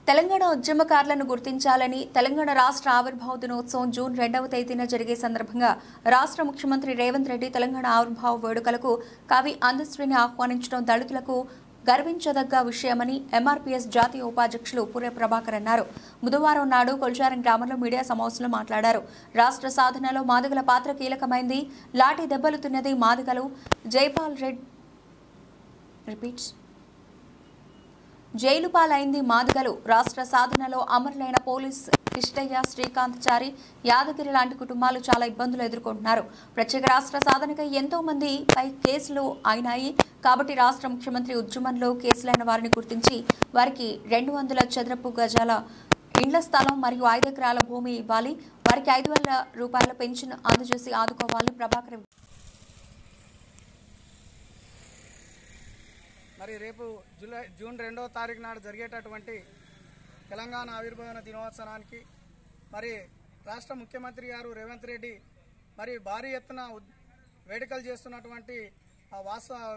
తెలంగాణ ఉద్యమకారులను గుర్తించాలని తెలంగాణ రాష్ట్ర ఆవిర్భావ దినోత్సవం జూన్ 2వ తేదీన జరిగే సందర్భంగా రాష్ట్ర ముఖ్యమంత్రి రేవంత్ రెడ్డి తెలంగాణ ఆవిర్భావ వేడుకలకు కవి అందశ్రీని ఆహ్వానించడం దళితులకు గర్వించదగ్గ విషయమని ఎంఆర్పీఎస్ జాతీయ ఉపాధ్యక్షులు పూరే ప్రభాకర్ అన్నారు. బుధవారం నాడు కొల్చారం గ్రామంలో మీడియా సమావేశంలో మాట్లాడారు. రాష్ట్ర సాధనలో మాదిగల పాత్ర కీలకమైంది. లాఠీ దెబ్బలు తిన్నది మాదిగలు. జైపాల్ రెడ్డి జైలు పాలైంది మాదిగలు. రాష్ట్ర సాధనలో అమరులైన పోలీస్ కిష్టయ్య, శ్రీకాంత్ చారి, యాదగిరి లాంటి కుటుంబాలు చాలా ఇబ్బందులు ఎదుర్కొంటున్నారు. ప్రత్యేక రాష్ట్ర సాధనకై ఎంతో మంది పై కేసులు అయినాయి. కాబట్టి రాష్ట్ర ముఖ్యమంత్రి ఉద్యమంలో కేసులైన వారిని గుర్తించి వారికి 200 చదరపు గజాల ఇండ్ల స్థలం మరియు 5 ఎకరాల భూమి ఇవ్వాలి. వారికి 5,000 రూపాయల పెన్షన్ అందజేసి ఆదుకోవాలని ప్రభాకర్. మరి రేపు జూన్ 2వ తారీఖు నాడు జరిగేటటువంటి తెలంగాణ ఆవిర్భావ దినోత్సవానికి మరి రాష్ట్ర ముఖ్యమంత్రి గారు రేవంత్ రెడ్డి మరి భారీ ఎత్తున వేడుకలు చేస్తున్నటువంటి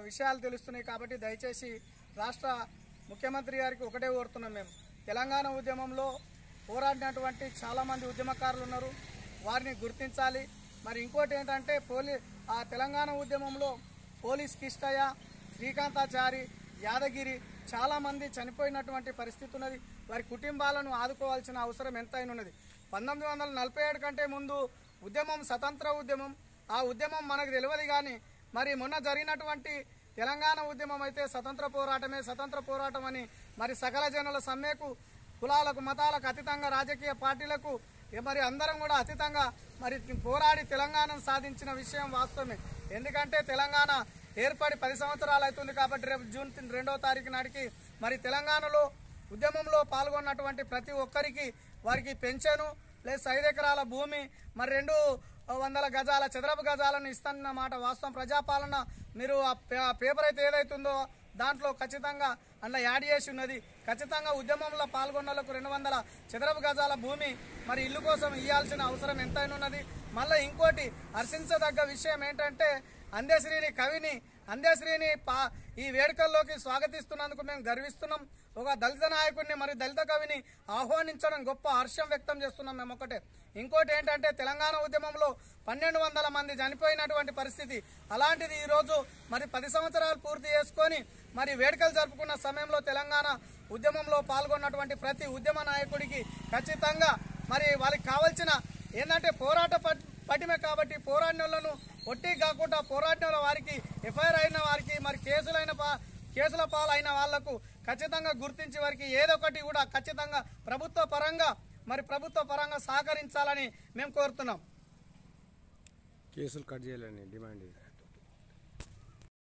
విషయాలు తెలుస్తున్నాయి. కాబట్టి దయచేసి రాష్ట్ర ముఖ్యమంత్రి గారికి ఒకటే కోరుతున్నాం. మేము తెలంగాణ ఉద్యమంలో పోరాడినటువంటి చాలామంది ఉద్యమకారులు ఉన్నారు, వారిని గుర్తించాలి. మరి ఇంకోటి ఏంటంటే ఆ తెలంగాణ ఉద్యమంలో పోలీస్ కిష్టయ్య, శ్రీకాంతాచారి, యాదగిరి చాలామంది చనిపోయినటువంటి పరిస్థితి ఉన్నది. వారి కుటుంబాలను ఆదుకోవాల్సిన అవసరం ఎంతైనా ఉన్నది. 1947 కంటే ముందు ఉద్యమం స్వతంత్ర ఉద్యమం. ఆ ఉద్యమం మనకు తెలియదు. కానీ మరి మొన్న జరిగినటువంటి తెలంగాణ ఉద్యమం అయితే స్వతంత్ర పోరాటం అని మరి సకల జనుల సమ్మెకు, కులాలకు మతాలకు అతీతంగా, రాజకీయ పార్టీలకు మరి అందరం కూడా అతీతంగా మరి పోరాడి తెలంగాణను సాధించిన విషయం వాస్తవమే. ఎందుకంటే తెలంగాణ ఏర్పడి 10 సంవత్సరాలు అవుతుంది. కాబట్టి రేపు జూన్ 2వ తారీఖు నాటికి మరి తెలంగాణలో ఉద్యమంలో పాల్గొన్నటువంటి ప్రతి ఒక్కరికి వారికి పెన్షను ప్లస్ 5 ఎకరాల భూమి మరి 200 గజాల చదరపు గజాలను ఇస్తున్న మాట వాస్తవం. ప్రజాపాలన మీరు ఆ పేపర్ అయితే ఏదైతుందో దాంట్లో ఖచ్చితంగా అందులో యాడ్ చేసి ఉన్నది. ఖచ్చితంగా ఉద్యమంలో పాల్గొన్నలకు 200 చదరపు గజాల భూమి మరి ఇల్లు కోసం ఇవ్వాల్సిన అవసరం ఎంతైనా ఉన్నది. మళ్ళీ ఇంకోటి హర్షించదగ్గ విషయం ఏంటంటే అందశ్రీని ఈ వేడుకల్లోకి స్వాగతిస్తున్నందుకు మేము గర్విస్తున్నాం. ఒక దళిత నాయకుడిని మరి దళిత కవిని ఆహ్వానించడం గొప్ప హర్షం వ్యక్తం చేస్తున్నాం మేము ఒకటే. ఇంకోటి ఏంటంటే తెలంగాణ ఉద్యమంలో 1200 మంది చనిపోయినటువంటి పరిస్థితి. అలాంటిది ఈరోజు మరి 10 సంవత్సరాలు పూర్తి చేసుకొని మరి వేడుకలు జరుపుకున్న సమయంలో తెలంగాణ ఉద్యమంలో పాల్గొన్నటువంటి ప్రతి ఉద్యమ నాయకుడికి ఖచ్చితంగా మరి వాళ్ళకి కావాల్సిన ఏంటంటే పోరాట పటిమే. కాబట్టి పోరాడినోళ్లను ఒట్టి కాకుండా పోరాడిన వారికి, ఎఫ్ఐఆర్ అయిన వారికి, మరి కేసుల పాలైన వాళ్లకు ఖచ్చితంగా గుర్తించి వారికి ఏదో ఒకటి కూడా ఖచ్చితంగా ప్రభుత్వ పరంగా సహకరించాలని మేము కోరుతున్నాం. కేసులు కట్ చేయాలని డిమాండ్